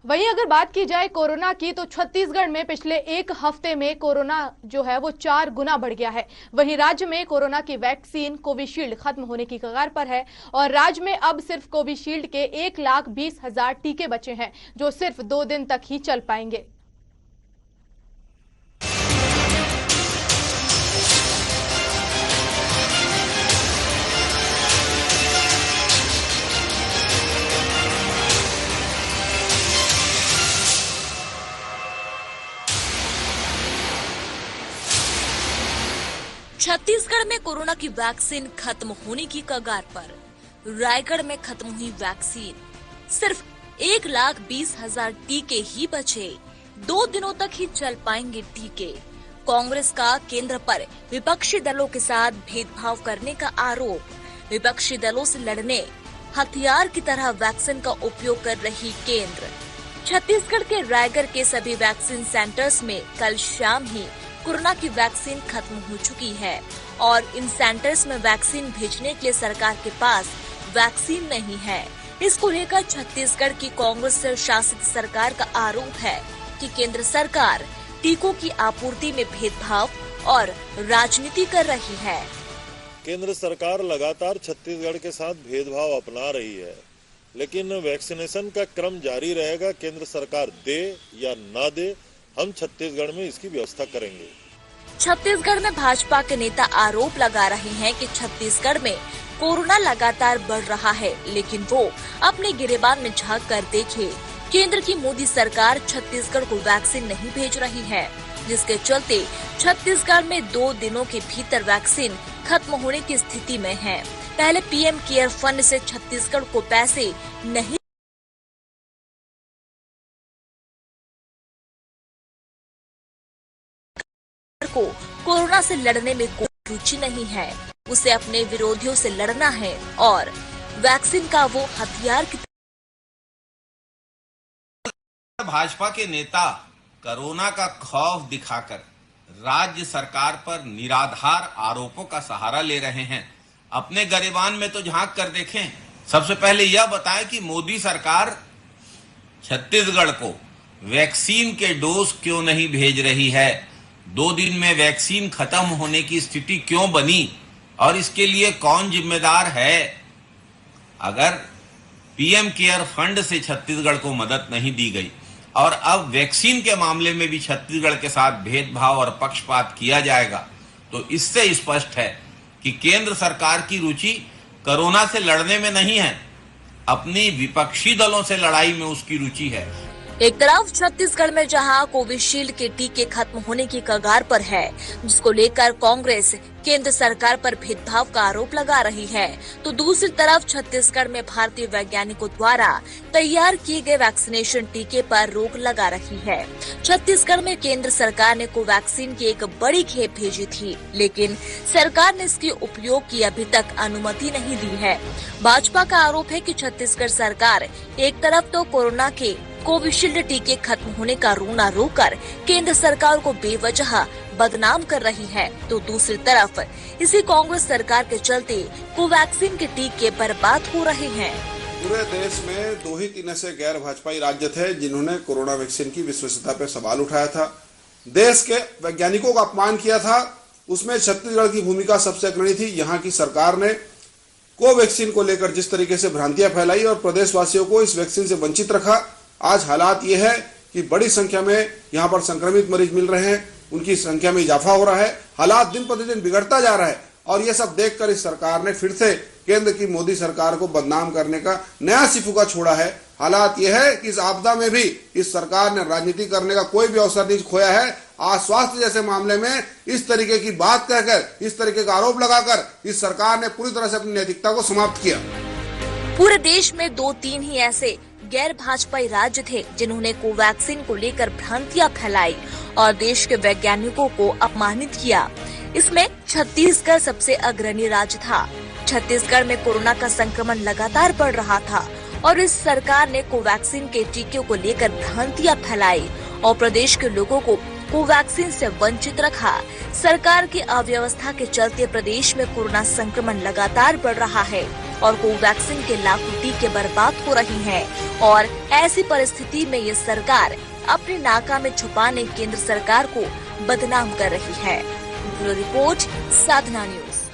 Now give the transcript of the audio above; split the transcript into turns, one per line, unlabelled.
वहीं अगर बात की जाए कोरोना की, तो छत्तीसगढ़ में पिछले एक हफ्ते में कोरोना जो है वो 4 गुना बढ़ गया है। वहीं राज्य में कोरोना की वैक्सीन कोविशील्ड खत्म होने की कगार पर है और राज्य में अब सिर्फ कोविशील्ड के 1,20,000 टीके बचे हैं, जो सिर्फ 2 दिन तक ही चल पाएंगे।
छत्तीसगढ़ में कोरोना की वैक्सीन खत्म होने की कगार पर। रायगढ़ में खत्म हुई वैक्सीन। सिर्फ 1,20,000 टीके ही बचे। 2 दिनों तक ही चल पाएंगे टीके। कांग्रेस का केंद्र पर विपक्षी दलों के साथ भेदभाव करने का आरोप। विपक्षी दलों से लड़ने हथियार की तरह वैक्सीन का उपयोग कर रही केंद्र। छत्तीसगढ़ के रायगढ़ के सभी वैक्सीन सेंटर्स में कल शाम ही कोरोना की वैक्सीन खत्म हो चुकी है और इन सेंटर्स में वैक्सीन भेजने के लिए सरकार के पास वैक्सीन नहीं है। इसको लेकर छत्तीसगढ़ की कांग्रेस शासित सरकार का आरोप है कि केंद्र सरकार टीकों की आपूर्ति में भेदभाव और राजनीति कर रही है।
केंद्र सरकार लगातार छत्तीसगढ़ के साथ भेदभाव अपना रही है, लेकिन वैक्सीनेशन का क्रम जारी रहेगा। केंद्र सरकार दे या ना दे, हम छत्तीसगढ़ में इसकी व्यवस्था करेंगे।
छत्तीसगढ़ में भाजपा के नेता आरोप लगा रहे हैं कि छत्तीसगढ़ में कोरोना लगातार बढ़ रहा है, लेकिन वो अपने गिरेबान में झांक कर देखे। केंद्र की मोदी सरकार छत्तीसगढ़ को वैक्सीन नहीं भेज रही है, जिसके चलते छत्तीसगढ़ में 2 दिनों के भीतर वैक्सीन खत्म होने की स्थिति में है। पहले पीएम केयर फंड से छत्तीसगढ़ को पैसे नहीं को कोरोना से लड़ने में कोई रुचि नहीं है। उसे अपने विरोधियों से लड़ना है और वैक्सीन का वो हथियार की
भाजपा के नेता कोरोना का खौफ दिखाकर राज्य सरकार पर निराधार आरोपों का सहारा ले रहे हैं। अपने गिरेबान में तो झांक कर देखें। सबसे पहले यह बताएं कि मोदी सरकार छत्तीसगढ़ को वैक्सीन के डोज क्यों नहीं भेज रही है। 2 दिन में वैक्सीन खत्म होने की स्थिति क्यों बनी और इसके लिए कौन जिम्मेदार है। अगर पीएम केयर फंड से छत्तीसगढ़ को मदद नहीं दी गई और अब वैक्सीन के मामले में भी छत्तीसगढ़ के साथ भेदभाव और पक्षपात किया जाएगा, तो इससे स्पष्ट है कि केंद्र सरकार की रुचि कोरोना से लड़ने में नहीं है, अपनी विपक्षी दलों से लड़ाई में उसकी रुचि है।
एक तरफ छत्तीसगढ़ में जहां कोविशील्ड के टीके खत्म होने की कगार पर है, जिसको लेकर कांग्रेस केंद्र सरकार पर भेदभाव का आरोप लगा रही है, तो दूसरी तरफ छत्तीसगढ़ में भारतीय वैज्ञानिकों द्वारा तैयार किए गए वैक्सीनेशन टीके पर रोक लगा रही है। छत्तीसगढ़ में केंद्र सरकार ने कोवैक्सीन की एक बड़ी खेप भेजी थी, लेकिन सरकार ने इसके उपयोग की अभी तक अनुमति नहीं दी है। भाजपा का आरोप है कि छत्तीसगढ़ सरकार एक तरफ तो कोरोना के कोविशील्ड टीके खत्म होने का रोना रोकर केंद्र सरकार को बेवजह बदनाम कर रही है, तो दूसरी तरफ इसी कांग्रेस सरकार के चलते कोवैक्सीन के टीके बर्बाद हो रहे हैं।
पूरे देश में 2 ही 3 ऐसे गैर भाजपाई राज्य थे जिन्होंने कोरोना वैक्सीन की विश्वसनीयता पर सवाल उठाया था, देश के वैज्ञानिकों का अपमान किया था। उसमें छत्तीसगढ़ की भूमिका सबसे अग्रणी थी। यहाँ की सरकार ने कोवैक्सीन को लेकर जिस तरीके से भ्रांतियां फैलाई और प्रदेशवासियों को इस वैक्सीन से वंचित रखा, आज हालात ये है कि बड़ी संख्या में यहाँ पर संक्रमित मरीज मिल रहे हैं, उनकी संख्या में इजाफा हो रहा है, हालात दिन प्रतिदिन बिगड़ता जा रहा है और ये सब देखकर इस सरकार ने फिर से केंद्र की मोदी सरकार को बदनाम करने का नया सिफुका छोड़ा है। हालात ये है कि इस आपदा में भी इस सरकार ने राजनीति करने का कोई भी अवसर नहीं खोया है। आज स्वास्थ्य जैसे मामले में इस तरीके की बात कहकर, इस तरीके का आरोप लगाकर इस सरकार ने पूरी तरह से अपनी नैतिकता को समाप्त किया।
पूरे देश में 2-3 ही ऐसे गैर भाजपाई राज्य थे जिन्होंने कोवैक्सीन को लेकर भ्रांतियां फैलाई और देश के वैज्ञानिकों को अपमानित किया। इसमें छत्तीसगढ़ सबसे अग्रणी राज्य था। छत्तीसगढ़ में कोरोना का संक्रमण लगातार बढ़ रहा था और इस सरकार ने कोवैक्सीन के टीके को लेकर भ्रांतियां फैलाई और प्रदेश के लोगों को कोवैक्सीन से वंचित रखा। सरकार की अव्यवस्था के चलते प्रदेश में कोरोना संक्रमण लगातार बढ़ रहा है और कोवैक्सीन के लाखों टीके बर्बाद हो रही हैं और ऐसी परिस्थिति में ये सरकार अपनी नाकामी छुपाने केंद्र सरकार को बदनाम कर रही है। ब्यूरो रिपोर्ट, साधना न्यूज।